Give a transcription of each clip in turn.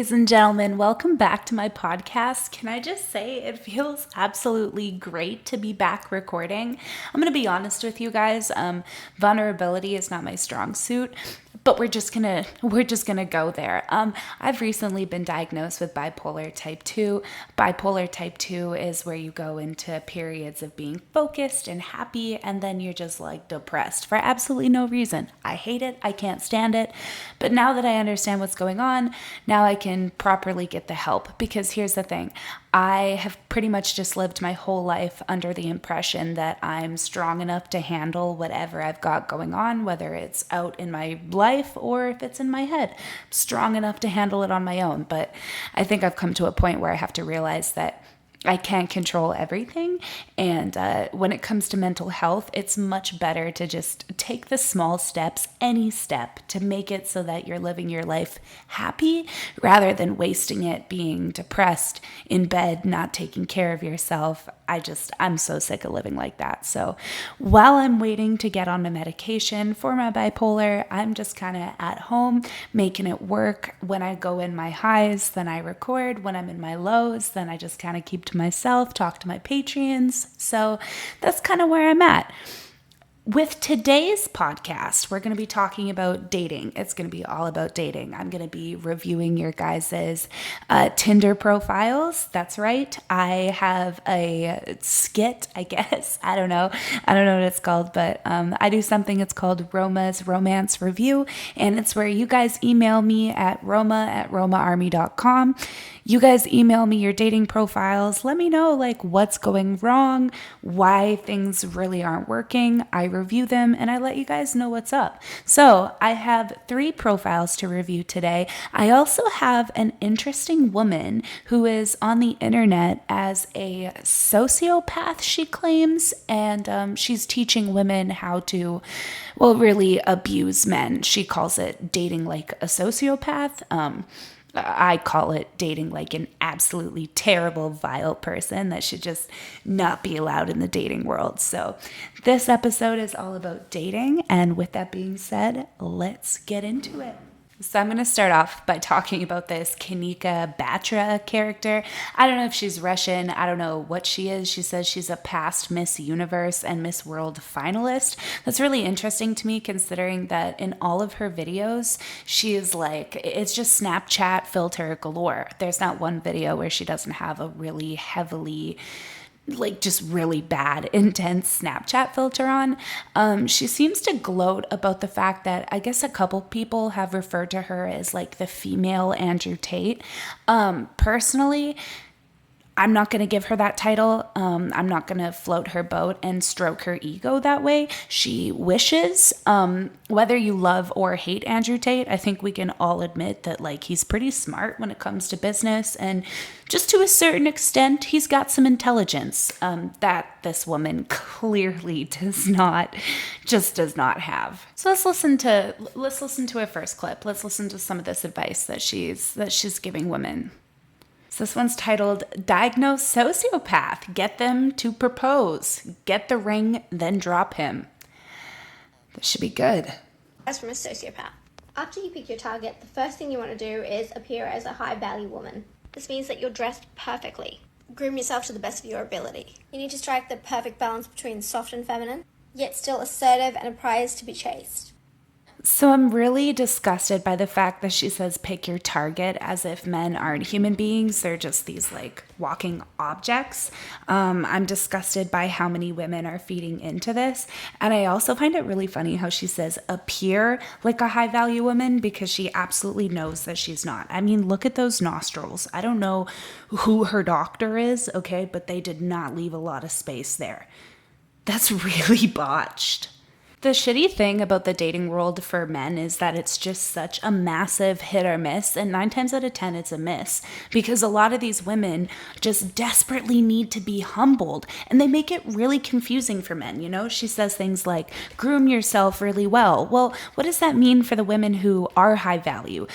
ladies and gentlemen, welcome back to my podcast. Can I just say it feels absolutely great to be back recording. I'm going to be honest with you guys. Vulnerability is not my strong suit, but we're just gonna go there. I've recently been diagnosed with bipolar type 2. Bipolar type 2 is where you go into periods of being focused and happy, and then you're just like depressed for absolutely no reason. I hate it. I can't stand it. But now that I understand what's going on, now I can properly get the help. Because here's the thing. I have pretty much just lived my whole life under the impression that I'm strong enough to handle whatever I've got going on, whether it's out in my life or if it's in my head. I'm strong enough to handle it on my own. But I think I've come to a point where I have to realize that I can't control everything. And when it comes to mental health, it's much better to just take the small steps, any step, to make it so that you're living your life happy rather than wasting it being depressed in bed, not taking care of yourself. I'm so sick of living like that. So while I'm waiting to get on my medication for my bipolar, I'm just kind of at home making it work. When I go in my highs, then I record. When I'm in my lows, then I just kind of keep to myself, talk to my Patreons. So that's kind of where I'm at. With today's podcast, we're going to be talking about dating. It's going to be all about dating. I'm going to be reviewing your guys' Tinder profiles. That's right. I have a skit, I guess. I don't know what it's called, but I do something. It's called Roma's Romance Review, and it's where you guys email me at roma@romaarmy.com. You guys email me your dating profiles. Let me know what's going wrong, why things really aren't working. I review them and I let you guys know what's up. So I have 3 profiles to review today. I also have an interesting woman who is on the internet as a sociopath, she claims, and she's teaching women how to, really abuse men. She calls it dating like a sociopath. I call it dating like an absolutely terrible, vile person that should just not be allowed in the dating world. So this episode is all about dating. And with that being said, let's get into it. So I'm going to start off by talking about this Kanika Batra character. I don't know if she's Russian. I don't know what she is. She says she's a past Miss Universe and Miss World finalist. That's really interesting to me considering that in all of her videos, she is it's just Snapchat filter galore. There's not one video where she doesn't have a really heavily just really bad, intense Snapchat filter on. She seems to gloat about the fact that I guess a couple people have referred to her as the female Andrew Tate. Personally, I'm not going to give her that title. I'm not going to float her boat and stroke her ego that way. She wishes. Whether you love or hate Andrew Tate, I think we can all admit that he's pretty smart when it comes to business, and just to a certain extent, he's got some intelligence that this woman clearly does not have. So let's listen to her first clip. Let's listen to some of this advice that she's giving women. So this one's titled, Diagnose Sociopath, Get Them to Propose. Get the ring, then drop him. This should be good. As from a sociopath. After you pick your target, the first thing you want to do is appear as a high-value woman. This means that you're dressed perfectly. Groom yourself to the best of your ability. You need to strike the perfect balance between soft and feminine, yet still assertive and a prize to be chased. So I'm really disgusted by the fact that she says pick your target as if men aren't human beings. They're just these walking objects. I'm disgusted by how many women are feeding into this. And I also find it really funny how she says appear like a high value woman because she absolutely knows that she's not. I mean, look at those nostrils. I don't know who her doctor is, okay, but they did not leave a lot of space there. That's really botched. The shitty thing about the dating world for men is that it's just such a massive hit or miss, and 9 times out of 10 it's a miss, because a lot of these women just desperately need to be humbled, and they make it really confusing for men, you know? She says things like, groom yourself really well. Well, what does that mean for the women who are high value?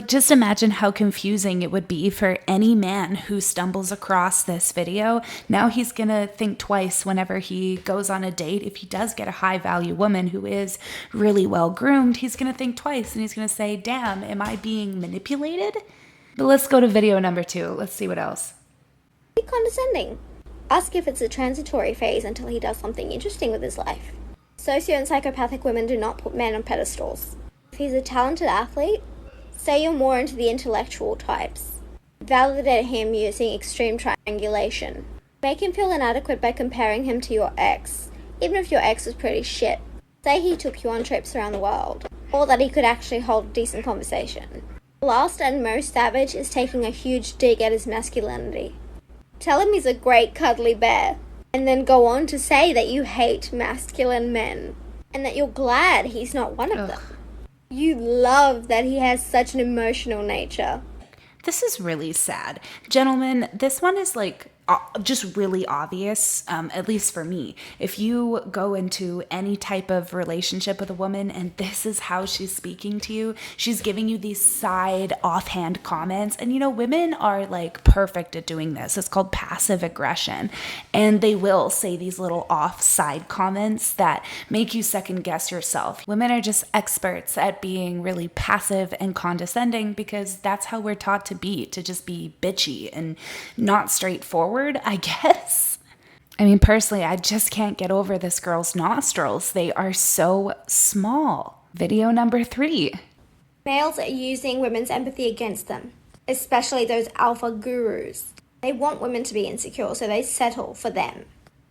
Just imagine how confusing it would be for any man who stumbles across this video. Now he's gonna think twice whenever he goes on a date. If he does get a high value woman who is really well groomed, he's gonna think twice and he's gonna say, damn, am I being manipulated? But let's go to video number 2. Let's see what else. Be condescending. Ask if it's a transitory phase until he does something interesting with his life. Socio and psychopathic women do not put men on pedestals. If he's a talented athlete, say you're more into the intellectual types. Validate him using extreme triangulation. Make him feel inadequate by comparing him to your ex, even if your ex was pretty shit. Say he took you on trips around the world, or that he could actually hold a decent conversation. Last and most savage is taking a huge dig at his masculinity. Tell him he's a great cuddly bear, and then go on to say that you hate masculine men, and that you're glad he's not one of them. You love that he has such an emotional nature. This is really sad. Gentlemen, this one is like just really obvious, at least for me. If you go into any type of relationship with a woman and this is how she's speaking to you, she's giving you these side offhand comments. And you know, women are like perfect at doing this. It's called passive aggression. And they will say these little offside comments that make you second guess yourself. Women are just experts at being really passive and condescending because that's how we're taught to just be bitchy and not straightforward, I guess. I mean, personally, I just can't get over this girl's nostrils. They are so small. Video number 3. Males are using women's empathy against them, especially those alpha gurus. They want women to be insecure, so they settle for them,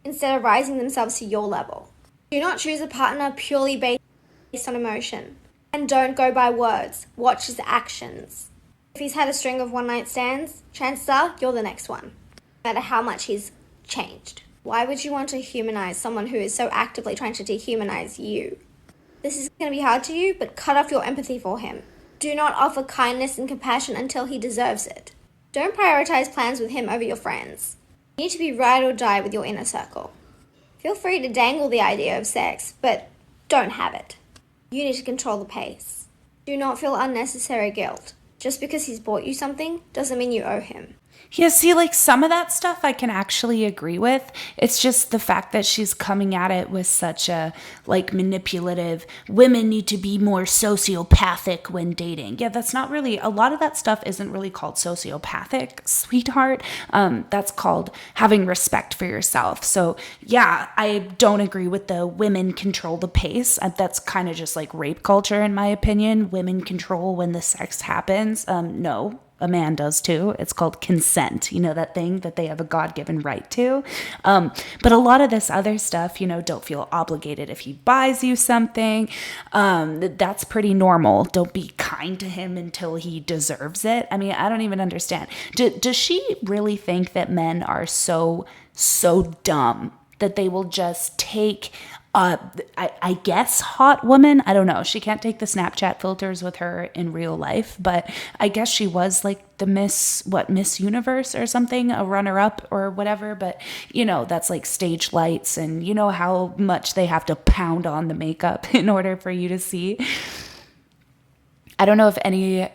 instead of rising themselves to your level. Do not choose a partner purely based on emotion. And don't go by words. Watch his actions. If he's had a string of one-night stands, chances are you're the next one, no matter how much he's changed. Why would you want to humanize someone who is so actively trying to dehumanize you? This is going to be hard to you, but cut off your empathy for him. Do not offer kindness and compassion until he deserves it. Don't prioritize plans with him over your friends. You need to be ride or die with your inner circle. Feel free to dangle the idea of sex, but don't have it. You need to control the pace. Do not feel unnecessary guilt. Just because he's bought you something doesn't mean you owe him. Yeah, see, like some of that stuff I can actually agree with. It's just the fact that she's coming at it with such a like manipulative, women need to be more sociopathic when dating. Yeah, that's not really, a lot of that stuff isn't really called sociopathic, sweetheart. That's called having respect for yourself. So yeah, I don't agree with the women control the pace. That's kind of just like rape culture in my opinion. Women control when the sex happens. No. A man does too. It's called consent. You know, that thing that they have a God-given right to. But a lot of this other stuff, you know, don't feel obligated if he buys you something. That's pretty normal. Don't be kind to him until he deserves it. I mean, I don't even understand. Does she really think that men are so dumb that they will just take I guess hot woman. I don't know. She can't take the Snapchat filters with her in real life, but I guess she was like the Miss Universe or something, a runner-up or whatever. But you know, that's like stage lights, and you know how much they have to pound on the makeup in order for you to see. I don't know if any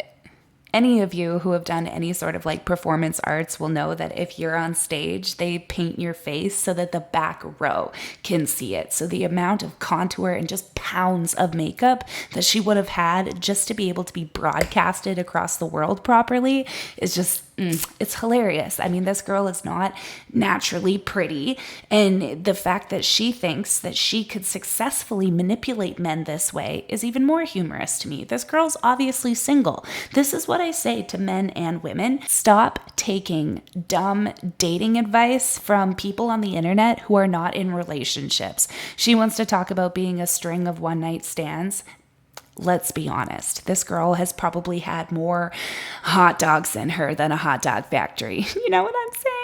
of you who have done any sort of like performance arts will know that if you're on stage, they paint your face so that the back row can see it. So the amount of contour and just pounds of makeup that she would have had just to be able to be broadcasted across the world properly is just, it's hilarious. I mean, this girl is not naturally pretty. And the fact that she thinks that she could successfully manipulate men this way is even more humorous to me. This girl's obviously single. This is what I say to men and women. Stop taking dumb dating advice from people on the internet who are not in relationships. She wants to talk about being a string of one-night stands. Let's be honest. This girl has probably had more hot dogs in her than a hot dog factory. You know what I'm saying?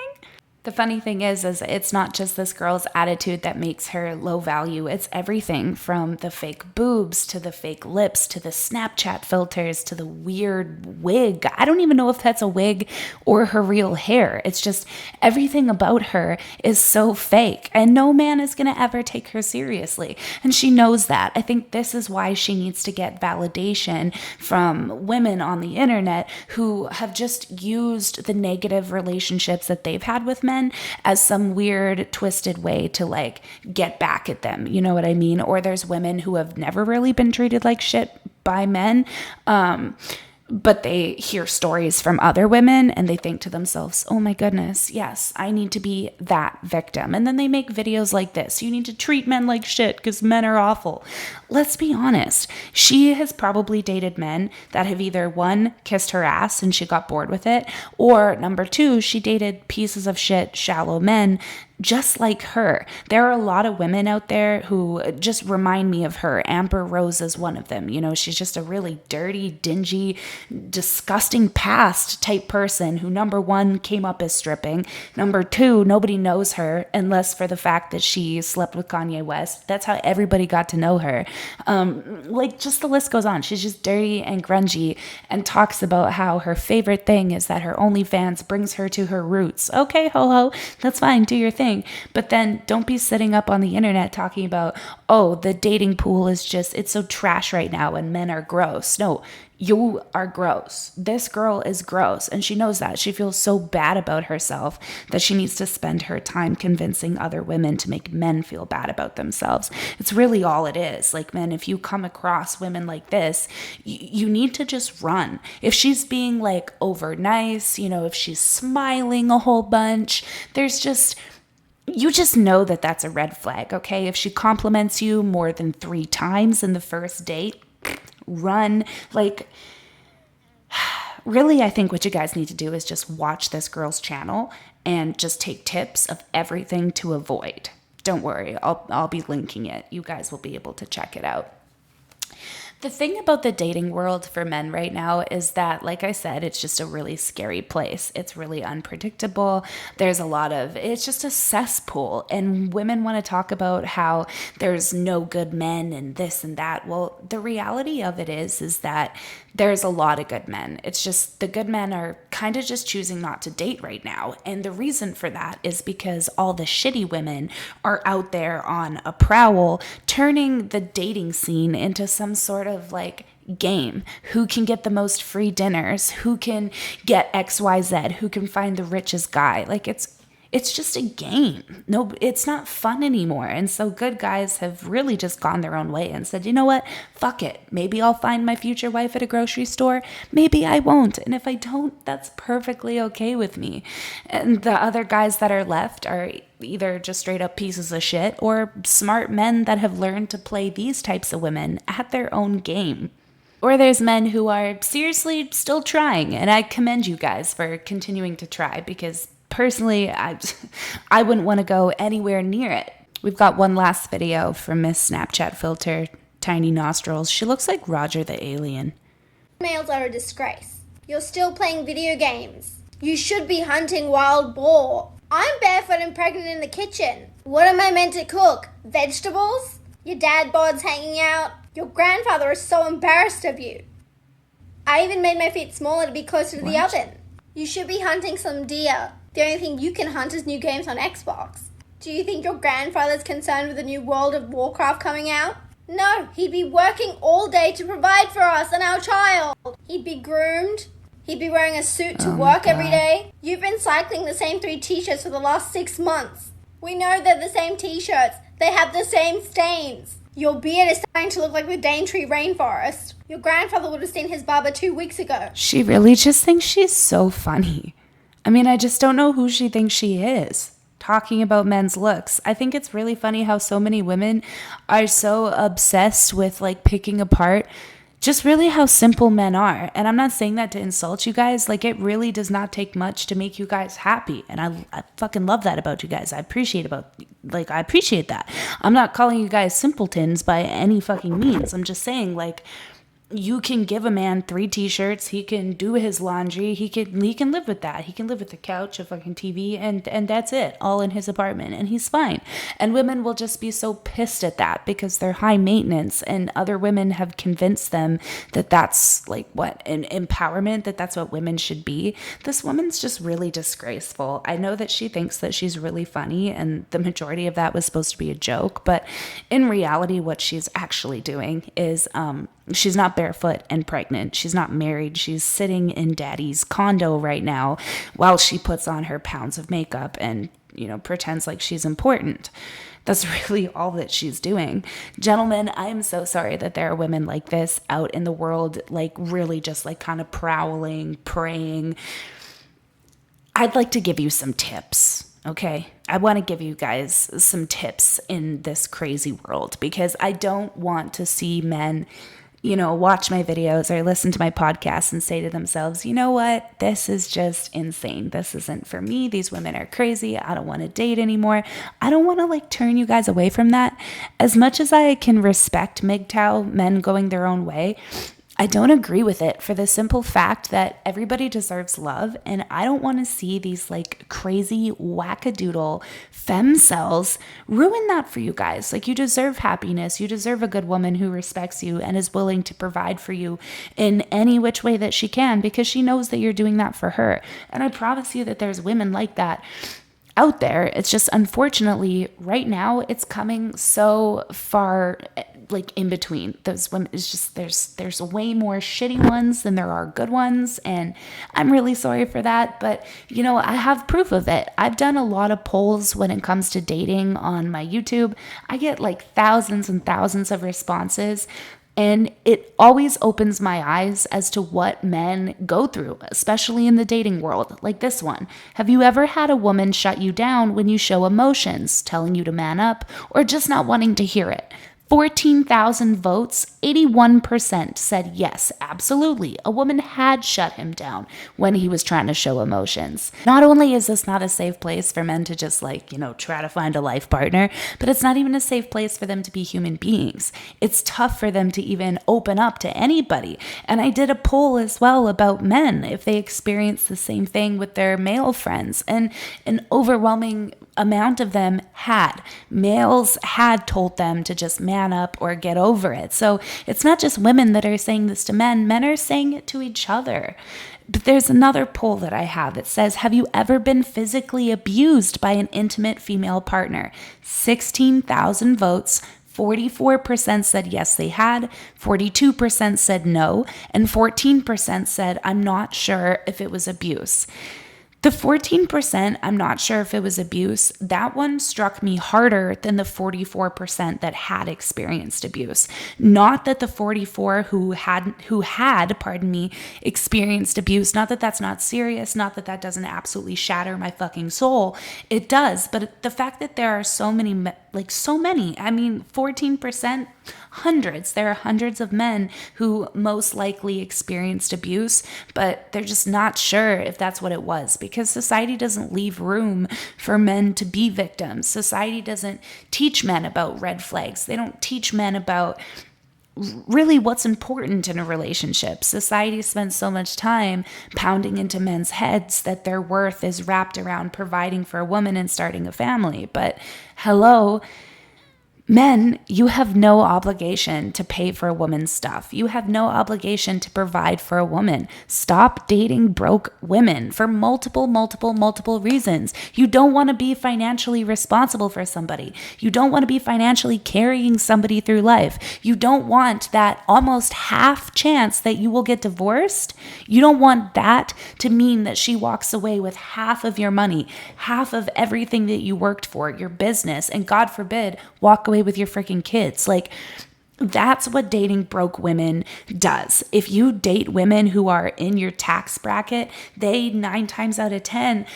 The funny thing is it's not just this girl's attitude that makes her low value. It's everything from the fake boobs to the fake lips to the Snapchat filters to the weird wig. I don't even know if that's a wig or her real hair. It's just everything about her is so fake, and no man is going to ever take her seriously. And she knows that. I think this is why she needs to get validation from women on the internet who have just used the negative relationships that they've had with men as some weird twisted way to like get back at them. You know what I mean? Or there's women who have never really been treated like shit by men. but they hear stories from other women and they think to themselves, oh my goodness, yes, I need to be that victim. And then they make videos like this. You need to treat men like shit because men are awful. Let's be honest. She has probably dated men that have either one, kissed her ass and she got bored with it, or number two, she dated pieces of shit, shallow men just like her. There are a lot of women out there who just remind me of her. Amber Rose is one of them. You know, she's just a really dirty, dingy, disgusting past type person who, number one, came up as stripping. Number two, nobody knows her unless for the fact that she slept with Kanye West. That's how everybody got to know her. Like, just the list goes on. She's just dirty and grungy and talks about how her favorite thing is that her OnlyFans brings her to her roots. Okay, ho, that's fine. Do your thing. But then don't be sitting up on the internet talking about, oh, the dating pool is just, it's so trash right now and men are gross. No, you are gross. This girl is gross. And she knows that. She feels so bad about herself that she needs to spend her time convincing other women to make men feel bad about themselves. It's really all it is. Like, men, if you come across women like this, you need to just run. If she's being like over nice, you know, if she's smiling a whole bunch, you just know that that's a red flag, okay? If she compliments you more than 3 times in the first date, run. Like, really, I think what you guys need to do is just watch this girl's channel and just take tips of everything to avoid. Don't worry, I'll be linking it. You guys will be able to check it out. The thing about the dating world for men right now is that, like I said, it's just a really scary place. It's really unpredictable. It's just a cesspool. And women want to talk about how there's no good men and this and that. Well, the reality of it is that there's a lot of good men. It's just the good men are kind of just choosing not to date right now. And the reason for that is because all the shitty women are out there on a prowl, turning the dating scene into some sort of like game. Who can get the most free dinners? Who can get XYZ? Who can find the richest guy? Like, it's just a game. No, it's not fun anymore. And so good guys have really just gone their own way and said, you know what? Fuck it. Maybe I'll find my future wife at a grocery store. Maybe I won't. And if I don't, that's perfectly okay with me. And the other guys that are left are either just straight up pieces of shit or smart men that have learned to play these types of women at their own game. Or there's men who are seriously still trying. And I commend you guys for continuing to try, because personally, I wouldn't want to go anywhere near it. We've got one last video from Miss Snapchat Filter, Tiny Nostrils. She looks like Roger the Alien. Males are a disgrace. You're still playing video games. You should be hunting wild boar. I'm barefoot and pregnant in the kitchen. What am I meant to cook? Vegetables? Your dad bod's hanging out. Your grandfather is so embarrassed of you. I even made my feet smaller to be closer to the oven. You should be hunting some deer. The only thing you can hunt is new games on Xbox. Do you think your grandfather's concerned with the new World of Warcraft coming out? No, he'd be working all day to provide for us and our child. He'd be groomed. He'd be wearing a suit to work every day. You've been cycling the same 3 t-shirts for the last 6 months. We know they're the same t-shirts. They have the same stains. Your beard is starting to look like the Daintree rainforest. Your grandfather would have seen his barber 2 weeks ago. She really just thinks she's so funny. I mean, I just don't know who she thinks she is, talking about men's looks. I think it's really funny how so many women are so obsessed with like picking apart just really how simple men are. And I'm not saying that to insult you guys. Like, it really does not take much to make you guys happy. And I fucking love that about you guys. I appreciate that. I'm not calling you guys simpletons by any fucking means. I'm just saying, like, you can give a man 3 t-shirts, he can do his laundry, he can live with that. He can live with a couch, a fucking TV, and that's it, all in his apartment, and he's fine. And women will just be so pissed at that because they're high maintenance, and other women have convinced them that that's like what, an empowerment, that's what women should be. This woman's just really disgraceful. I know that she thinks that she's really funny, and the majority of that was supposed to be a joke, but in reality, what she's actually doing is she's not barefoot and pregnant. She's not married. She's sitting in daddy's condo right now while she puts on her pounds of makeup and pretends like she's important. That's really all that she's doing. Gentlemen, I am so sorry that there are women like this out in the world, like really just like kind of prowling, preying. I'd like to give you some tips. Okay, I want to give you guys some tips in this crazy world, because I don't want to see men, watch my videos or listen to my podcast and say to themselves, you know what, this is just insane. This isn't for me. These women are crazy. I don't want to date anymore. I don't want to like turn you guys away from that. As much as I can respect MGTOW, men going their own way, I don't agree with it for the simple fact that everybody deserves love, and I don't want to see these like crazy wackadoodle femcells ruin that for you guys. Like, you deserve happiness. You deserve a good woman who respects you and is willing to provide for you in any which way that she can, because she knows that you're doing that for her. And I promise you that there's women like that out there. It's just, unfortunately, right now it's coming so far like in between. Those women, it's just there's way more shitty ones than there are good ones, and I'm really sorry for that. But I have proof of it. I've done a lot of polls when it comes to dating on my YouTube. I get like thousands and thousands of responses, and it always opens my eyes as to what men go through, especially in the dating world, like this one. Have you ever had a woman shut you down when you show emotions, telling you to man up, or just not wanting to hear it? 14,000 votes, 81% said yes, absolutely. A woman had shut him down when he was trying to show emotions. Not only is this not a safe place for men to just try to find a life partner, but it's not even a safe place for them to be human beings. It's tough for them to even open up to anybody. And I did a poll as well about men, if they experience the same thing with their male friends. And an overwhelming amount of them had. Males had told them to just man up or get over it. So it's not just women that are saying this to men. Men are saying it to each other. But there's another poll that I have that says, have you ever been physically abused by an intimate female partner? 16,000 votes. 44% said yes, they had, 42% said no, and 14% said, I'm not sure if it was abuse. The 14%, I'm not sure if it was abuse, that one struck me harder than the 44% that had experienced abuse. Not that the 44 who had, experienced abuse, not that that's not serious, not that that doesn't absolutely shatter my fucking soul. It does, but the fact that there are so many, 14%, hundreds. There are hundreds of men who most likely experienced abuse, but they're just not sure if that's what it was, because society doesn't leave room for men to be victims. Society doesn't teach men about red flags. They don't teach men about really what's important in a relationship. Society spends so much time pounding into men's heads that their worth is wrapped around providing for a woman and starting a family. But hello, men, you have no obligation to pay for a woman's stuff. You have no obligation to provide for a woman. Stop dating broke women for multiple reasons. You don't want to be financially responsible for somebody. You don't want to be financially carrying somebody through life. You don't want that almost half chance that you will get divorced. You don't want that to mean that she walks away with half of your money, half of everything that you worked for, your business, and God forbid, walk away with your freaking kids. Like, that's what dating broke women does. If you date women who are in your tax bracket, they 9 times out of 10,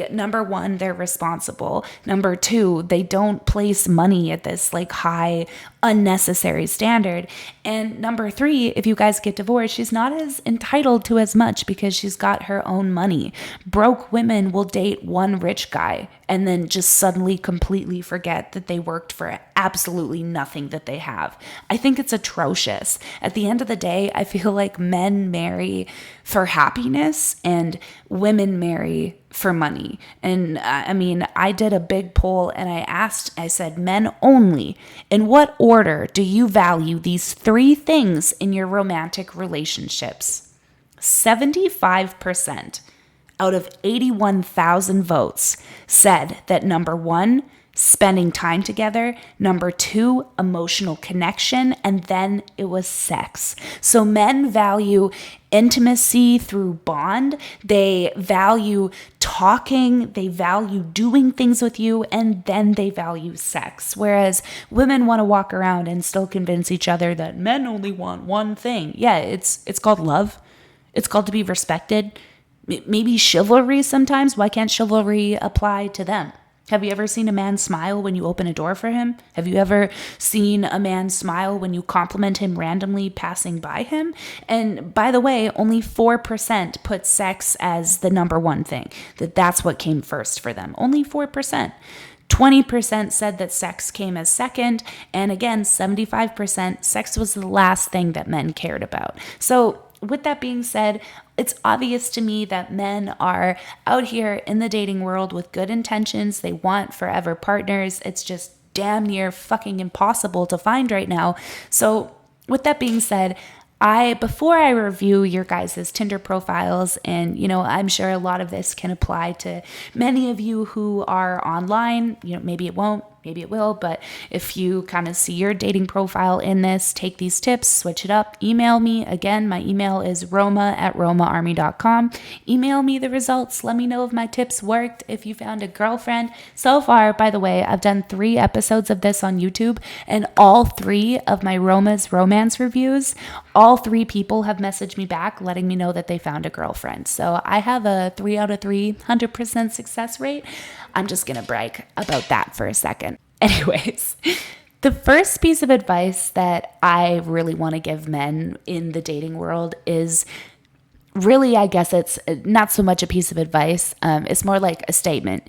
number one, they're responsible. Number two, they don't place money at this high unnecessary standard. And number three, if you guys get divorced, she's not as entitled to as much because she's got her own money. Broke women will date one rich guy and then just suddenly completely forget that they worked for absolutely nothing that they have. I think it's atrocious. At the end of the day, I feel like men marry for happiness and women marry for money. And I did a big poll and I said, men only, in what order do you value these 3 things in your romantic relationships? 75% out of 81,000 votes said that number 1, spending time together, number 2, emotional connection, and then it was sex. So men value intimacy through bond. They value talking, they value doing things with you, and then they value sex. Whereas women want to walk around and still convince each other that men only want one thing. Yeah, it's called love. It's called to be respected. Maybe chivalry sometimes. Why can't chivalry apply to them? Have you ever seen a man smile when you open a door for him? Have you ever seen a man smile when you compliment him randomly passing by him? And by the way, only 4% put sex as the number one thing, that's what came first for them. Only 4%. 20% said that sex came as second. And again, 75% sex was the last thing that men cared about. So with that being said, it's obvious to me that men are out here in the dating world with good intentions. They want forever partners. It's just damn near fucking impossible to find right now. So with that being said, before I review your guys' Tinder profiles, and, I'm sure a lot of this can apply to many of you who are online, maybe it won't, maybe it will, but if you kind of see your dating profile in this, take these tips, switch it up, email me. Again, my email is roma@romaarmy.com. Email me the results. Let me know if my tips worked, if you found a girlfriend. So far, by the way, I've done 3 episodes of this on YouTube, and all 3 of my Roma's romance reviews, all 3 people have messaged me back letting me know that they found a girlfriend. So I have a 3 out of 3, 100% success rate. I'm just going to brag about that for a second. Anyways, the first piece of advice that I really want to give men in the dating world is really, I guess it's not so much a piece of advice. It's more like a statement.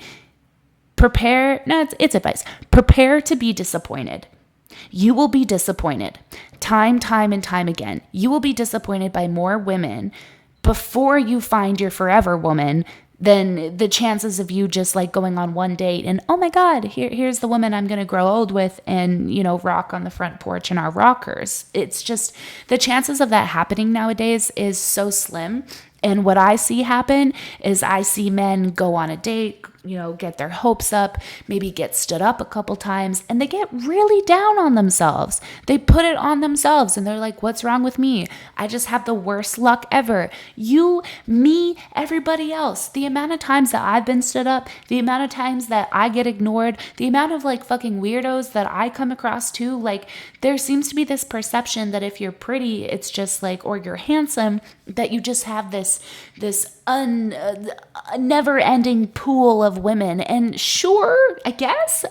It's advice. Prepare to be disappointed. You will be disappointed time and time again. You will be disappointed by more women before you find your forever woman than the chances of you just like going on one date and, oh my God, here's the woman I'm going to grow old with and, rock on the front porch in our rockers. It's just the chances of that happening nowadays is so slim. And what I see happen is I see men go on a date, get their hopes up, maybe get stood up a couple times, and they get really down on themselves. They put it on themselves and they're like, what's wrong with me? I just have the worst luck ever. You, me, everybody else. The amount of times that I've been stood up, the amount of times that I get ignored, the amount of like fucking weirdos that I come across too, like there seems to be this perception that if you're pretty, it's just like, or you're handsome, that you just have this never-ending pool of women. And sure, I guess,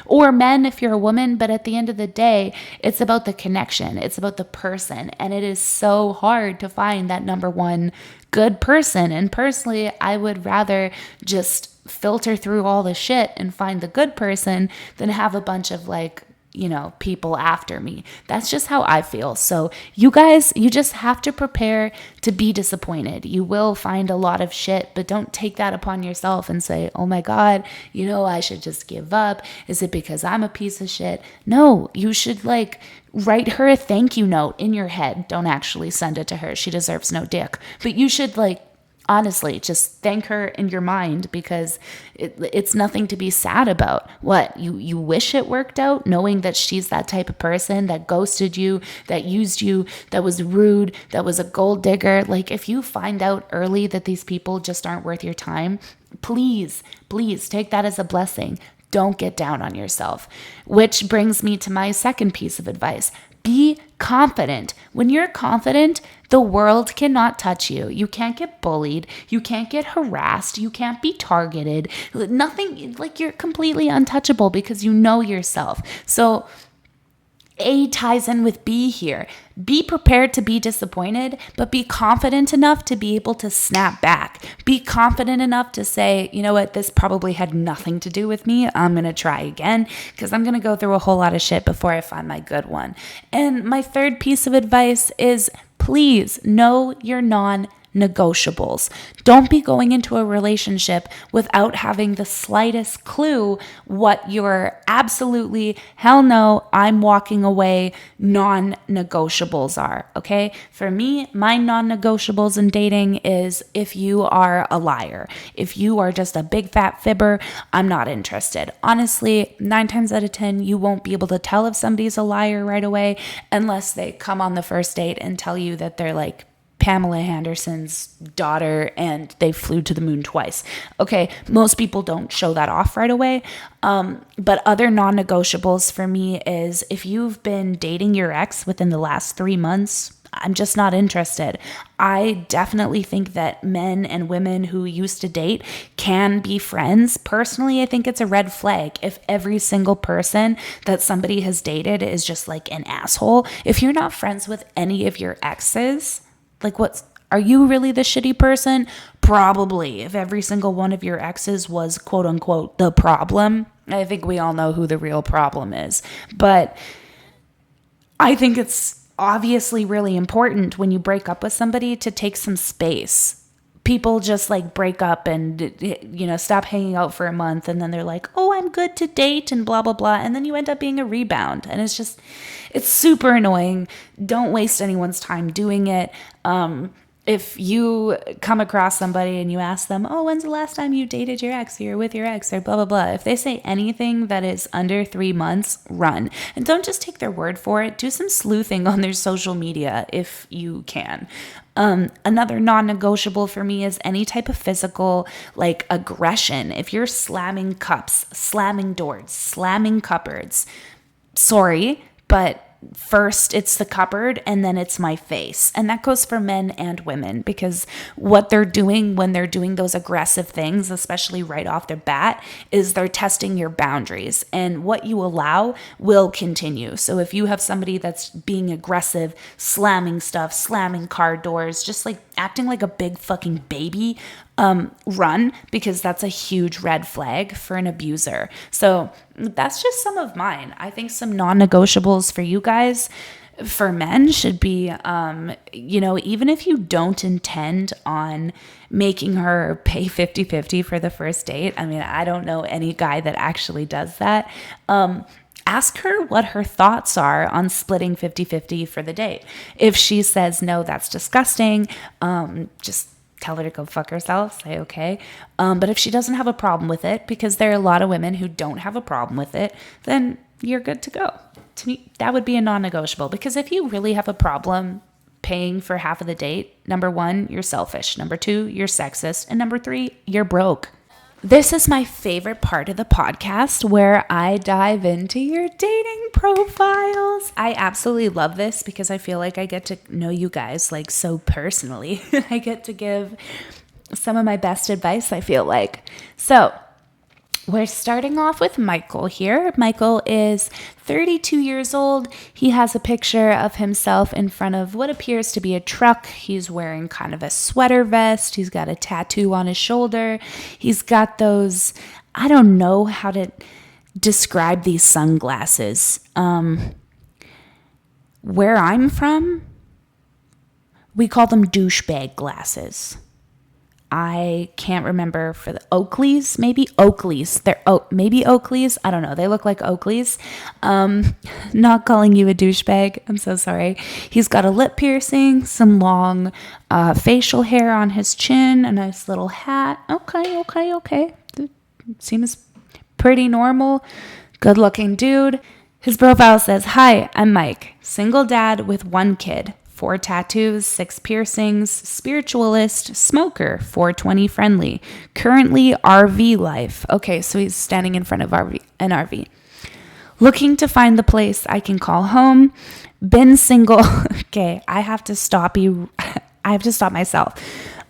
or men if you're a woman, but at the end of the day, it's about the connection. It's about the person. And it is so hard to find that number one good person. And personally, I would rather just filter through all the shit and find the good person than have a bunch of like, people after me. That's just how I feel. So you guys, you just have to prepare to be disappointed. You will find a lot of shit, but don't take that upon yourself and say, oh my God, I should just give up. Is it because I'm a piece of shit? No, you should like write her a thank you note in your head. Don't actually send it to her. She deserves no dick. But you should like, honestly, just thank her in your mind because it's nothing to be sad about. What, you wish it worked out knowing that she's that type of person that ghosted you, that used you, that was rude, that was a gold digger. Like if you find out early that these people just aren't worth your time, please take that as a blessing. Don't get down on yourself. Which brings me to my second piece of advice. Be confident. When you're confident, the world cannot touch you. You can't get bullied. You can't get harassed. You can't be targeted. Nothing, like you're completely untouchable because you know yourself. So A ties in with B here. Be prepared to be disappointed, but be confident enough to be able to snap back. Be confident enough to say, you know what, this probably had nothing to do with me. I'm going to try again because I'm going to go through a whole lot of shit before I find my good one. And my third piece of advice is please know your non-negotiables. Don't be going into a relationship without having the slightest clue what your absolutely, hell no, I'm walking away non-negotiables are, okay? For me, my non-negotiables in dating is if you are a liar. If you are just a big fat fibber, I'm not interested. Honestly, 9 times out of 10, you won't be able to tell if somebody's a liar right away unless they come on the first date and tell you that they're like Pamela Anderson's daughter and they flew to the moon twice. Okay, most people don't show that off right away. But other non-negotiables for me is if you've been dating your ex within the last 3 months, I'm just not interested. I definitely think that men and women who used to date can be friends. Personally, I think it's a red flag if every single person that somebody has dated is just like an asshole. If you're not friends with any of your exes, like are you really the shitty person? Probably. If every single one of your exes was quote unquote the problem, I think we all know who the real problem is. But I think it's obviously really important when you break up with somebody to take some space. People just like break up and, stop hanging out for a month and then they're like, oh, I'm good to date and blah, blah, blah. And then you end up being a rebound. And it's super annoying. Don't waste anyone's time doing it. If you come across somebody and you ask them, oh, when's the last time you dated your ex or you're with your ex or blah, blah, blah. If they say anything that is under 3 months, run. And don't just take their word for it. Do some sleuthing on their social media if you can. Another non-negotiable for me is any type of physical like aggression. If you're slamming cups, slamming doors, slamming cupboards, sorry, but first it's the cupboard and then it's my face. And that goes for men and women because what they're doing when they're doing those aggressive things, especially right off the bat, is they're testing your boundaries and what you allow will continue. So if you have somebody that's being aggressive, slamming stuff, slamming car doors, just like acting like a big fucking baby, run, because that's a huge red flag for an abuser. So that's just some of mine. I think some non-negotiables for you guys, for men, should be, even if you don't intend on making her pay 50-50 for the first date. I mean, I don't know any guy that actually does that. Ask her what her thoughts are on splitting 50-50 for the date. If she says, no, that's disgusting, just tell her to go fuck herself, say okay. But if she doesn't have a problem with it, because there are a lot of women who don't have a problem with it, then you're good to go. To me, that would be a non-negotiable, because if you really have a problem paying for half of the date, number 1, you're selfish. Number 2, you're sexist. And number 3, you're broke. This is my favorite part of the podcast where I dive into your dating profiles. I absolutely love this because I feel like I get to know you guys like so personally. I get to give some of my best advice, I feel like. So we're starting off with Michael here. Michael is 32 years old. He has a picture of himself in front of what appears to be a truck. He's wearing kind of a sweater vest. He's got a tattoo on his shoulder. He's got those, I don't know how to describe these sunglasses. Where I'm from, we call them douchebag glasses. I can't remember for the Oakleys, maybe Oakleys. Maybe Oakleys. I don't know. They look like Oakleys. Not calling you a douchebag. I'm so sorry. He's got a lip piercing, some long facial hair on his chin, a nice little hat. Okay. Seems pretty normal. Good looking dude. His profile says, hi, I'm Mike, single dad with 1 kid. 4 tattoos, 6 piercings, spiritualist, smoker, 420 friendly, currently RV life. Okay, so he's standing in front of an RV. Looking to find the place I can call home. Been single. Okay, I have to stop you. I have to stop myself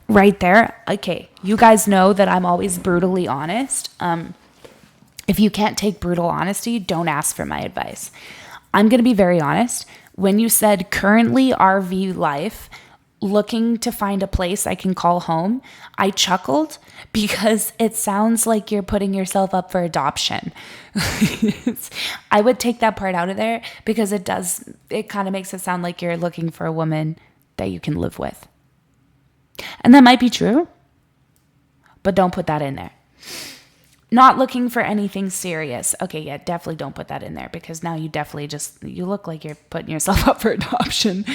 right there. Okay, you guys know that I'm always brutally honest. If you can't take brutal honesty, don't ask for my advice. I'm going to be very honest. When you said currently RV life, looking to find a place I can call home, I chuckled because it sounds like you're putting yourself up for adoption. I would take that part out of there because it kind of makes it sound like you're looking for a woman that you can live with. And that might be true, but don't put that in there. Not looking for anything serious. Okay, yeah, definitely don't put that in there because now you definitely you look like you're putting yourself up for adoption.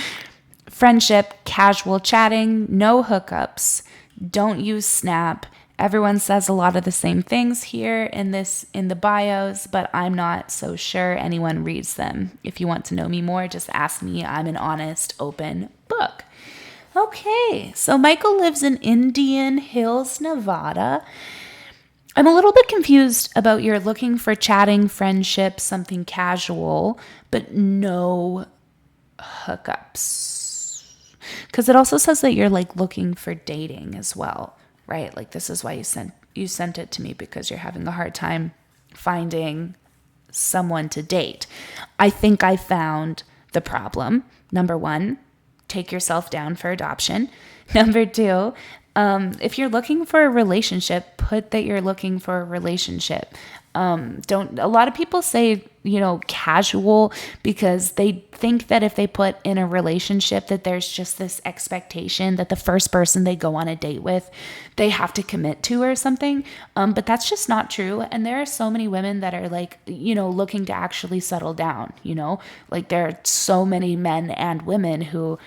Friendship, casual chatting, no hookups, don't use Snap. Everyone says a lot of the same things here in the bios, but I'm not so sure anyone reads them. If you want to know me more, just ask me. I'm an honest, open book. Okay, so Michael lives in Indian Hills, Nevada. I'm a little bit confused about your looking for chatting, friendship, something casual, but no hookups. Because it also says that you're like looking for dating as well, right? Like this is why you sent it to me, because you're having a hard time finding someone to date. I think I found the problem. Number one, take yourself down for adoption. Number two, if you're looking for a relationship, put that you're looking for a relationship. Don't, a lot of people say, casual, because they think that if they put in a relationship that there's just this expectation that the first person they go on a date with, they have to commit to or something. But that's just not true. And there are so many women that are like, looking to actually settle down, like there are so many men and women who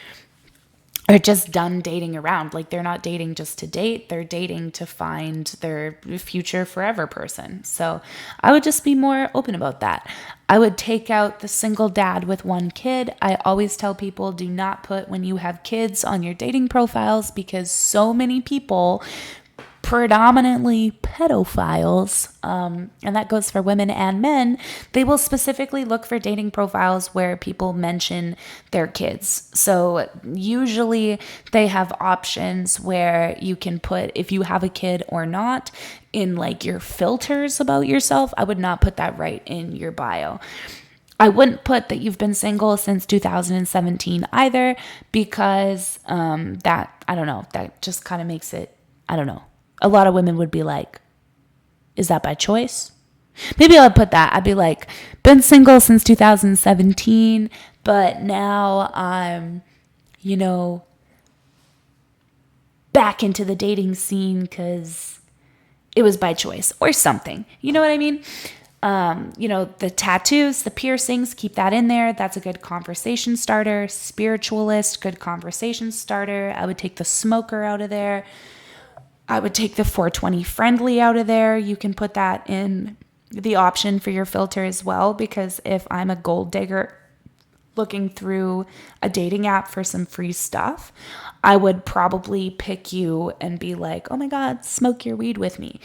are just done dating around. Like they're not dating just to date, they're dating to find their future forever person. So I would just be more open about that. I would take out the single dad with one kid. I always tell people, do not put when you have kids on your dating profiles, because so many people, predominantly pedophiles, and that goes for women and men, they will specifically look for dating profiles where people mention their kids. So usually they have options where you can put if you have a kid or not in like your filters about yourself. I would not put that right in your bio. I wouldn't put that you've been single since 2017 either, because that, I don't know, that just kind of makes it, I don't know. A lot of women would be like, is that by choice? Maybe I would put that. I'd be like, been single since 2017, but now I'm, back into the dating scene because it was by choice or something. You know what I mean? The tattoos, the piercings, keep that in there. That's a good conversation starter. Spiritualist, good conversation starter. I would take the smoker out of there. I would take the 420 friendly out of there. You can put that in the option for your filter as well, because if I'm a gold digger looking through a dating app for some free stuff, I would probably pick you and be like, oh my God, smoke your weed with me.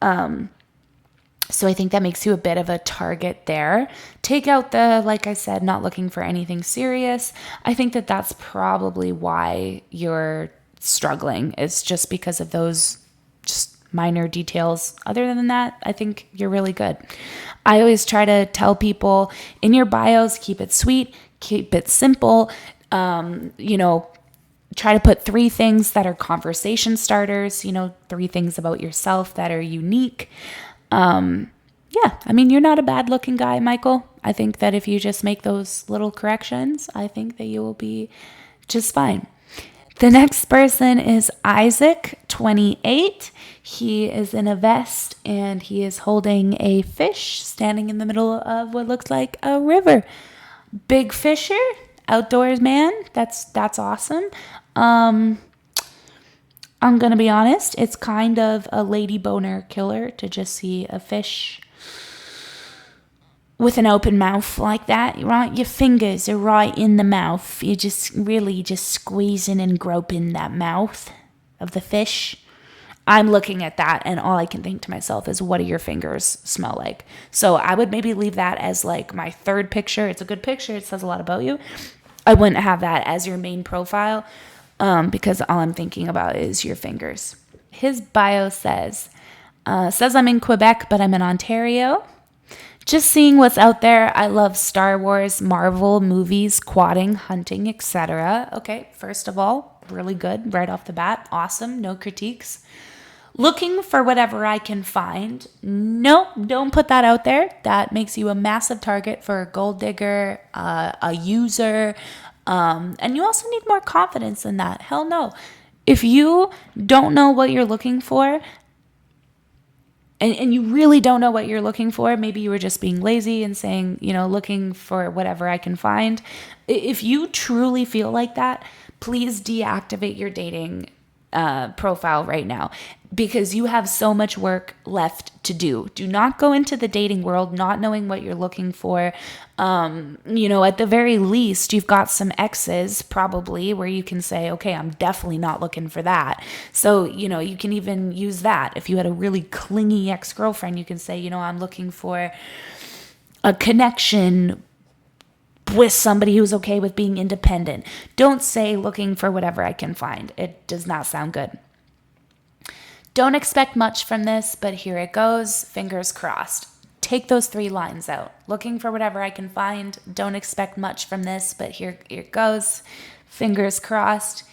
So I think that makes you a bit of a target there. Take out the, like I said, not looking for anything serious. I think that that's probably why you're struggling. It's just because of those just minor details. Other than that, I think you're really good. I always try to tell people in your bios, keep it sweet, keep it simple. Try to put 3 things that are conversation starters, 3 things about yourself that are unique. You're not a bad looking guy, Michael. I think that if you just make those little corrections, I think that you will be just fine. The next person is Isaac, 28. He is in a vest and he is holding a fish standing in the middle of what looks like a river. Big fisher, outdoors man. That's awesome. I'm going to be honest. It's kind of a lady boner killer to just see a fish with an open mouth like that, right? Your fingers are right in the mouth. You're just really just squeezing and groping that mouth of the fish. I'm looking at that and all I can think to myself is, what do your fingers smell like? So I would maybe leave that as like my 3rd picture. It's a good picture. It says a lot about you. I wouldn't have that as your main profile because all I'm thinking about is your fingers. His bio says I'm in Quebec, but I'm in Ontario. Just seeing what's out there. I love Star Wars, Marvel, movies, quadding, hunting, etc. Okay, first of all, really good right off the bat. Awesome, no critiques. Looking for whatever I can find. No, don't put that out there. That makes you a massive target for a gold digger, a user, and you also need more confidence in that. Hell no. If you don't know what you're looking for, and you really don't know what you're looking for, maybe you were just being lazy and saying, looking for whatever I can find. If you truly feel like that, please deactivate your dating profile right now. because you have so much work left to do. Do not go into the dating world not knowing what you're looking for. At the very least, you've got some exes probably where you can say, okay, I'm definitely not looking for that. So, you can even use that. If you had a really clingy ex-girlfriend, you can say, I'm looking for a connection with somebody who's okay with being independent. Don't say looking for whatever I can find. It does not sound good. Don't expect much from this, but here it goes. Fingers crossed. Take those 3 lines out. Looking for whatever I can find. Don't expect much from this, but here it goes. Fingers crossed.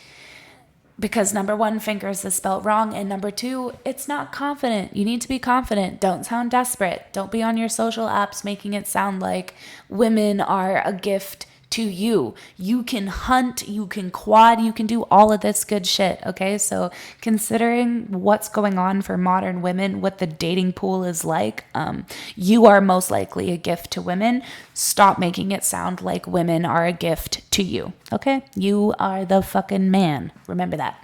Because number 1, fingers is spelled wrong. And number 2, it's not confident. You need to be confident. Don't sound desperate. Don't be on your social apps making it sound like women are a gift to you. You can hunt, you can quad, you can do all of this good shit, okay? So considering what's going on for modern women, what the dating pool is like, you are most likely a gift to women. Stop making it sound like women are a gift to you, okay? You are the fucking man. Remember that.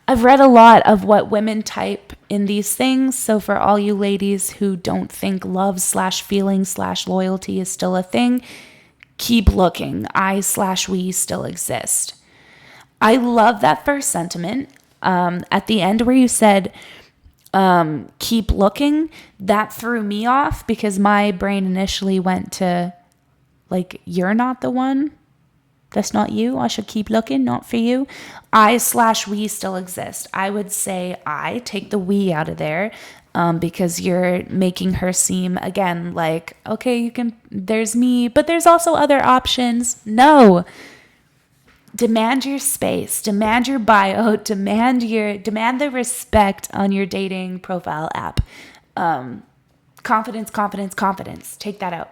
I've read a lot of what women type in these things. So for all you ladies who don't think love/feeling/loyalty is still a thing, keep looking. I/we still exist. I love that first sentiment. At the end where you said, keep looking, that threw me off because my brain initially went to, like, you're not the one. That's not you. I should keep looking, not for you. I/we still exist. I would say take the we out of there. Because you're making her seem, again, like, okay, there's me, but there's also other options. No. Demand your space, demand your bio, demand the respect on your dating profile app. Confidence. Take that out.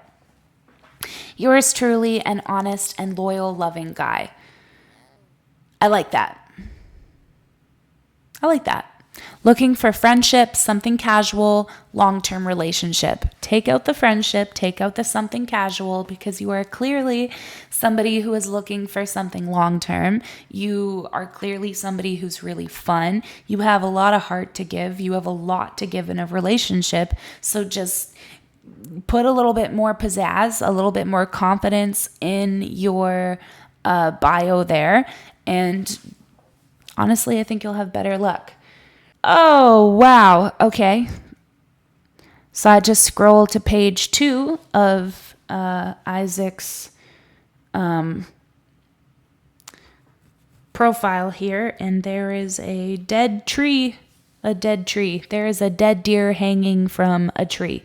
Yours truly, an honest and loyal, loving guy. I like that. Looking for friendship, something casual, long-term relationship. Take out the friendship, take out the something casual, because you are clearly somebody who is looking for something long-term. You are clearly somebody who's really fun. You have a lot of heart to give. You have a lot to give in a relationship. So just put a little bit more pizzazz, a little bit more confidence in your bio there. And honestly, I think you'll have better luck. Oh, wow. Okay. So I just scrolled to page 2 of Isaac's profile here, and there is a dead tree. There is a dead deer hanging from a tree.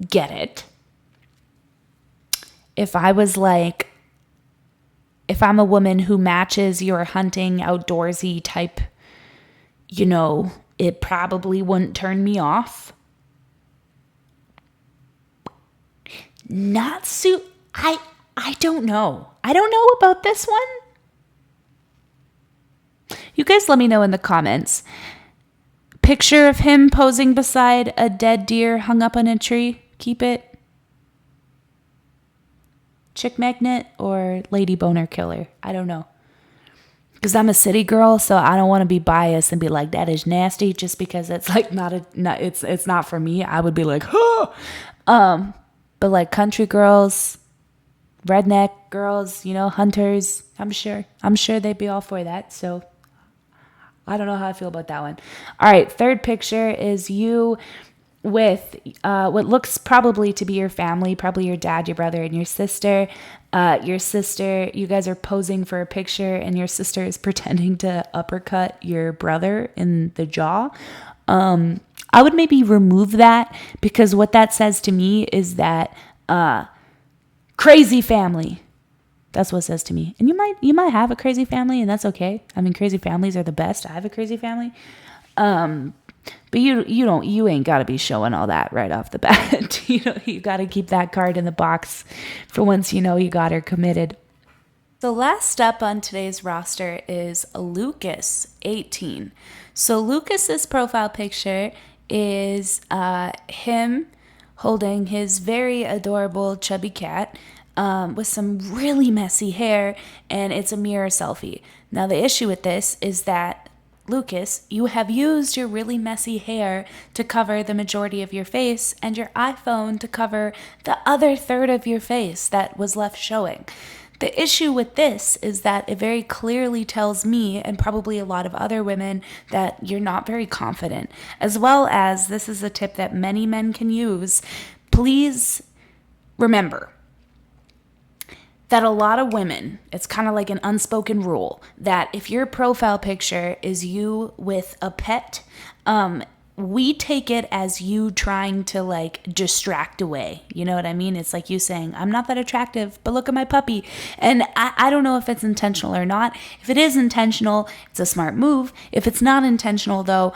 Get it? If I'm a woman who matches your hunting outdoorsy type, it probably wouldn't turn me off. I don't know. I don't know about this one. You guys let me know in the comments. Picture of him posing beside a dead deer hung up on a tree. Keep it. Chick magnet or lady boner killer. I don't know. Because I'm a city girl, so I don't want to be biased and be like, that is nasty, just because it's like it's not for me. I would be like, oh. But like country girls, redneck girls, hunters, I'm sure they'd be all for that. So I don't know how I feel about that one. All right, third picture is you with what looks probably to be your family, probably your dad, your brother, and your sister. You guys are posing for a picture, and your sister is pretending to uppercut your brother in the jaw. I would maybe remove that, because what that says to me is that crazy family. That's what it says to me. And you might have a crazy family, and that's okay. I mean, crazy families are the best. I have a crazy family. But you ain't got to be showing all that right off the bat. You got to keep that card in the box for once you got her committed. The last up on today's roster is Lucas, 18. So Lucas's profile picture is him holding his very adorable chubby cat. with some really messy hair, and it's a mirror selfie. Now, the issue with this is that, Lucas, you have used your really messy hair to cover the majority of your face and your iPhone to cover the other third of your face that was left showing. The issue with this is that it very clearly tells me, and probably a lot of other women, that you're not very confident. As well as, this is a tip that many men can use, please remember that a lot of women, it's kind of like an unspoken rule, that if your profile picture is you with a pet, we take it as you trying to like distract away. You know what I mean? It's like you saying, I'm not that attractive, but look at my puppy. And I don't know if it's intentional or not. If it is intentional, it's a smart move. If it's not intentional, though,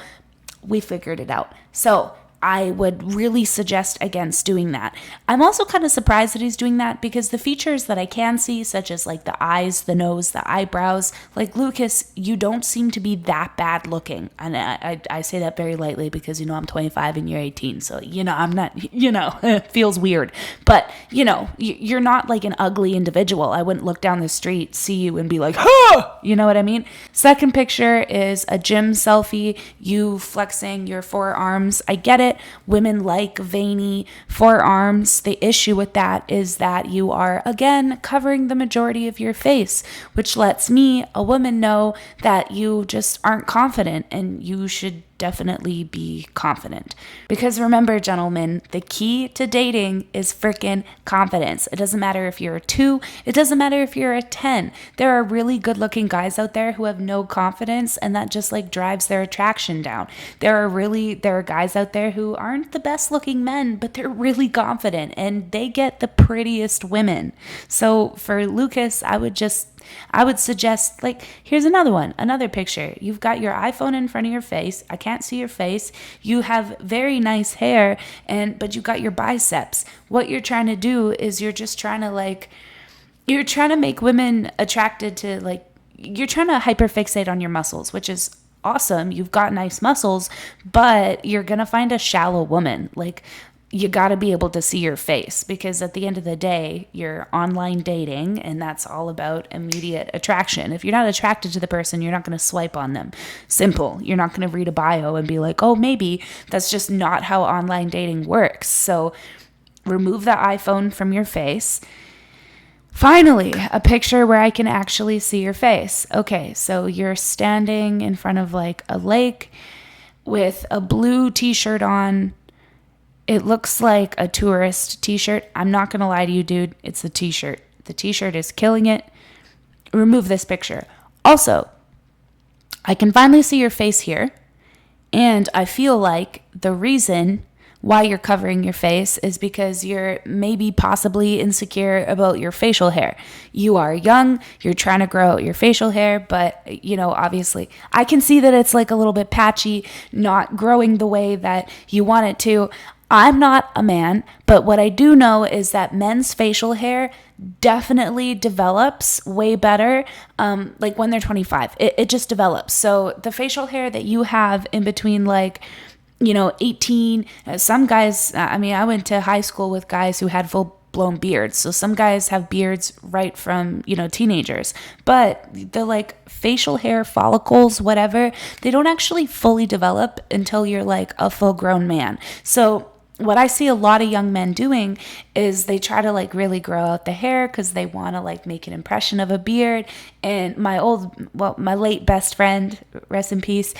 we figured it out. So I would really suggest against doing that. I'm also kind of surprised that he's doing that because the features that I can see, such as like the eyes, the nose, the eyebrows, like Lucas, you don't seem to be that bad looking. And I say that very lightly because, I'm 25 and you're 18. So, I'm not, it feels weird. But, you're not like an ugly individual. I wouldn't look down the street, see you and be like, huh! You know what I mean? Second picture is a gym selfie, you flexing your forearms. I get it. Women like veiny forearms. The issue with that is that you are, again, covering the majority of your face, which lets me, a woman, know that you just aren't confident and you should definitely be confident. Because remember, gentlemen, the key to dating is freaking confidence. It doesn't matter if you're a 2, it doesn't matter if you're a 10. There are really good looking guys out there who have no confidence, and that just like drives their attraction down. There are guys out there who aren't the best looking men, but they're really confident and they get the prettiest women. So for Lucas, I would suggest, like, here's another picture. You've got your iPhone in front of your face. I can't see your face. You have very nice hair, but you got your biceps. What you're trying to do is you're trying to make women attracted to, like, you're trying to hyperfixate on your muscles, which is awesome. You've got nice muscles, but you're going to find a shallow woman. Like, you got to be able to see your face because at the end of the day, you're online dating and that's all about immediate attraction. If you're not attracted to the person, you're not going to swipe on them. Simple. You're not going to read a bio and be like, oh, maybe. That's just not how online dating works. So remove the iPhone from your face. Finally, a picture where I can actually see your face. Okay, so you're standing in front of like a lake with a blue t-shirt on. It looks like a tourist t-shirt. I'm not going to lie to you, dude. It's a t-shirt. The t-shirt is killing it. Remove this picture. Also, I can finally see your face here. And I feel like the reason why you're covering your face is because you're maybe possibly insecure about your facial hair. You are young, you're trying to grow out your facial hair, but obviously I can see that it's like a little bit patchy, not growing the way that you want it to. I'm not a man, but what I do know is that men's facial hair definitely develops way better like when they're 25. It just develops. So the facial hair that you have in between like 18, some guys, I went to high school with guys who had full blown beards. So some guys have beards right from, teenagers, but the like facial hair follicles, whatever, they don't actually fully develop until you're like a full grown man. So what I see a lot of young men doing is they try to like really grow out the hair because they want to like make an impression of a beard. And my late best friend, rest in peace,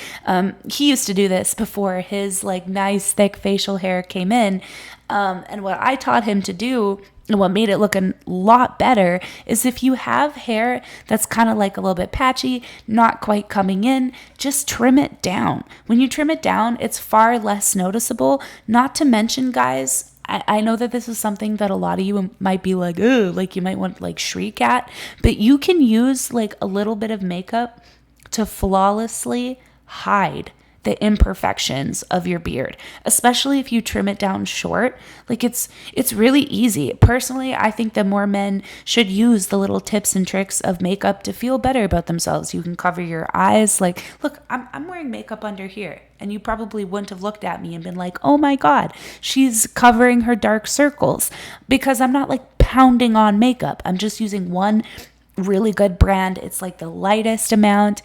he used to do this before his like nice thick facial hair came in. And what I taught him to do and what made it look a lot better is if you have hair that's kind of like a little bit patchy, not quite coming in, just trim it down. When you trim it down, it's far less noticeable. Not to mention, guys, I know that this is something that a lot of you might be like, oh, like you might want to like shriek at, but you can use like a little bit of makeup to flawlessly hide the imperfections of your beard, especially if you trim it down short. Like it's really easy. Personally, I think that more men should use the little tips and tricks of makeup to feel better about themselves. You can cover your eyes. Like, look, I'm wearing makeup under here. And you probably wouldn't have looked at me and been like, oh my God, she's covering her dark circles, because I'm not like pounding on makeup. I'm just using one really good brand. It's like the lightest amount.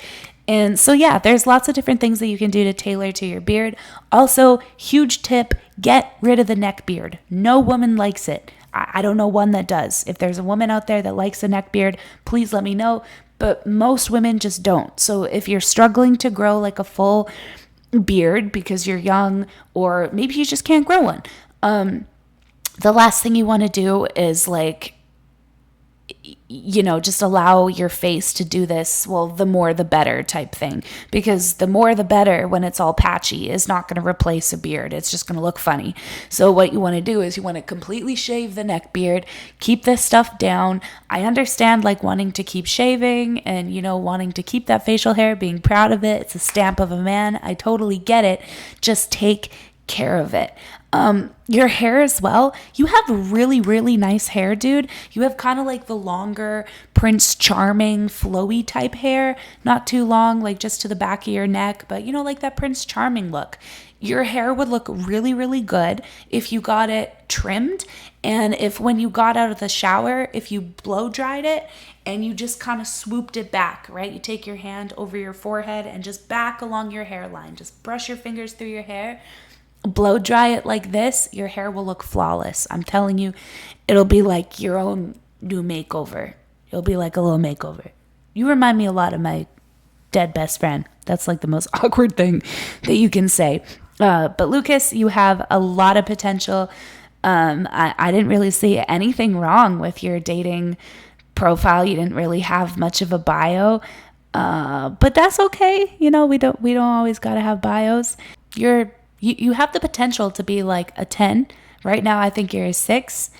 And so, yeah, there's lots of different things that you can do to tailor to your beard. Also, huge tip, get rid of the neck beard. No woman likes it. I don't know one that does. If there's a woman out there that likes a neck beard, please let me know. But most women just don't. So if you're struggling to grow like a full beard because you're young, or maybe you just can't grow one, the last thing you want to do is like, just allow your face to do this, well, the more the better type thing, because the more the better when it's all patchy is not going to replace a beard. It's just going to look funny. So what you want to do is you want to completely shave the neck beard, keep this stuff down. I understand like wanting to keep shaving and, wanting to keep that facial hair, being proud of it. It's a stamp of a man. I totally get it. Just take care of it. Your hair as well. You have really, really nice hair, dude. You have kind of like the longer Prince Charming flowy type hair, not too long, like just to the back of your neck, but like that Prince Charming look. Your hair would look really, really good if you got it trimmed, and if when you got out of the shower, if you blow dried it and you just kind of swooped it back, right? You take your hand over your forehead and just back along your hairline. Just brush your fingers through your hair. Blow dry it like this, your hair will look flawless. I'm telling you, it'll be like your own new makeover. It'll be like a little makeover. You remind me a lot of my dead best friend. That's like the most awkward thing that you can say. But Lucas, you have a lot of potential. I didn't really see anything wrong with your dating profile. You didn't really have much of a bio. But that's okay. We don't always gotta have bios. You have the potential to be like a 10. Right now, I think you're a 6.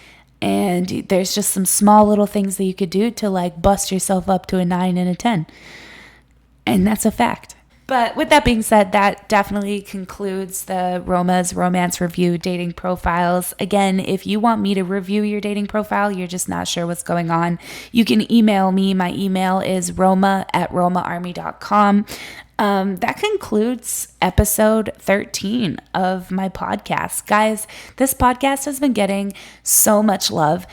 And there's just some small little things that you could do to like bust yourself up to a 9 and a 10. And that's a fact. But with that being said, that definitely concludes the Roma's Romance Review dating profiles. Again, if you want me to review your dating profile, you're just not sure what's going on, you can email me. My email is roma@romaarmy.com. That concludes episode 13 of my podcast. Guys, this podcast has been getting so much love.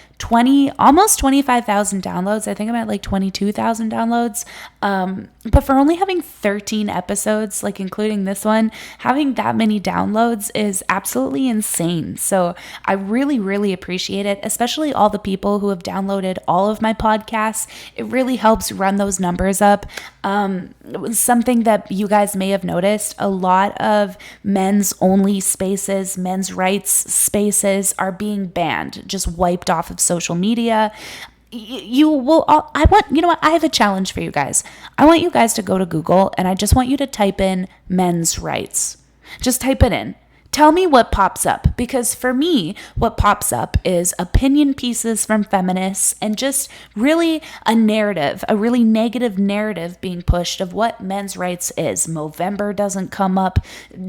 Almost 25,000 downloads. I think I'm at like 22,000 downloads. But for only having 13 episodes, like including this one, having that many downloads is absolutely insane. So I really, really appreciate it, especially all the people who have downloaded all of my podcasts. It really helps run those numbers up. Something that you guys may have noticed, a lot of men's only spaces, men's rights spaces are being banned, just wiped off of social media. I have a challenge for you guys. I want you guys to go to Google and I just want you to type in men's rights. Just type it in. Tell me what pops up, because for me, what pops up is opinion pieces from feminists and just really a narrative, a really negative narrative being pushed of what men's rights is. Movember doesn't come up.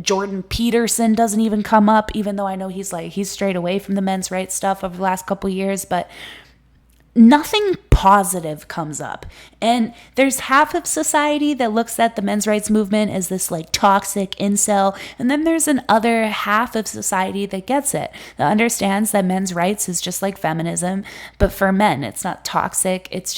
Jordan Peterson doesn't even come up, even though I know he's strayed away from the men's rights stuff over the last couple years, but nothing positive comes up. And there's half of society that looks at the men's rights movement as this like toxic incel. And then there's an other half of society that gets it, that understands that men's rights is just like feminism, but for men. It's not toxic. It's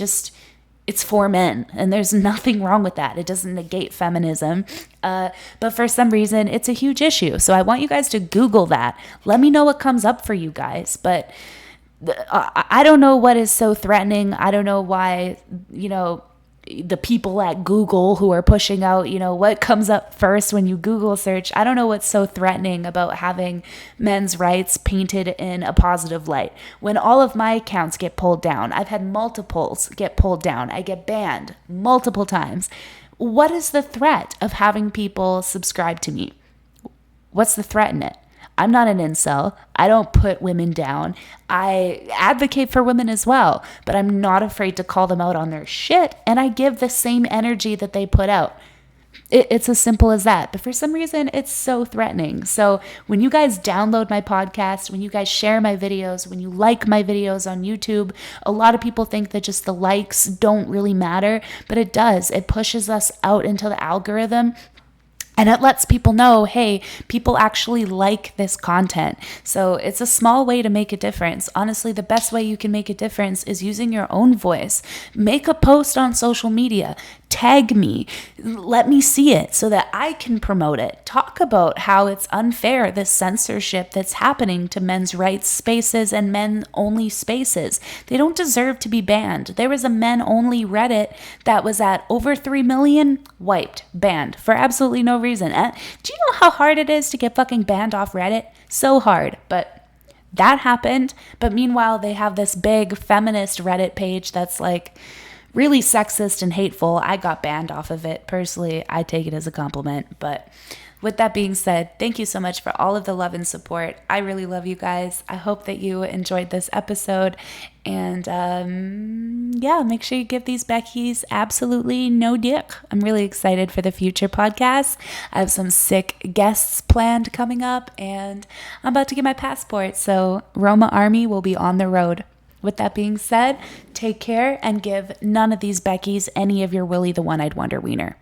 for men. And there's nothing wrong with that. It doesn't negate feminism. But for some reason, it's a huge issue. So I want you guys to Google that. Let me know what comes up for you guys. But I don't know what is so threatening. I don't know why, the people at Google who are pushing out, what comes up first when you Google search. I don't know what's so threatening about having men's rights painted in a positive light. When all of my accounts get pulled down, I've had multiples get pulled down. I get banned multiple times. What is the threat of having people subscribe to me? What's the threat in it? I'm not an incel. I don't put women down. I advocate for women as well, but I'm not afraid to call them out on their shit, and I give the same energy that they put out. It's as simple as that. But for some reason, it's so threatening. So when you guys download my podcast, when you guys share my videos, when you like my videos on YouTube, a lot of people think that just the likes don't really matter, but it does. It pushes us out into the algorithm. And it lets people know, hey, people actually like this content. So it's a small way to make a difference. Honestly, the best way you can make a difference is using your own voice. Make a post on social media. Tag me. Let me see it so that I can promote it. Talk about how it's unfair, this censorship that's happening to men's rights spaces and men-only spaces. They don't deserve to be banned. There was a men-only Reddit that was at over 3 million, wiped, banned for absolutely no reason. Do you know how hard it is to get fucking banned off Reddit? So hard, but that happened. But meanwhile, they have this big feminist Reddit page that's like really sexist and hateful. I got banned off of it. Personally, I take it as a compliment. But with that being said, thank you so much for all of the love and support. I really love you guys. I hope that you enjoyed this episode. And yeah, make sure you give these Beckys absolutely no dick. I'm really excited for the future podcasts. I have some sick guests planned coming up, and I'm about to get my passport. So Roma Army will be on the road. With that being said, take care and give none of these Beckys any of your Willy the One-Eyed Wonder Wiener.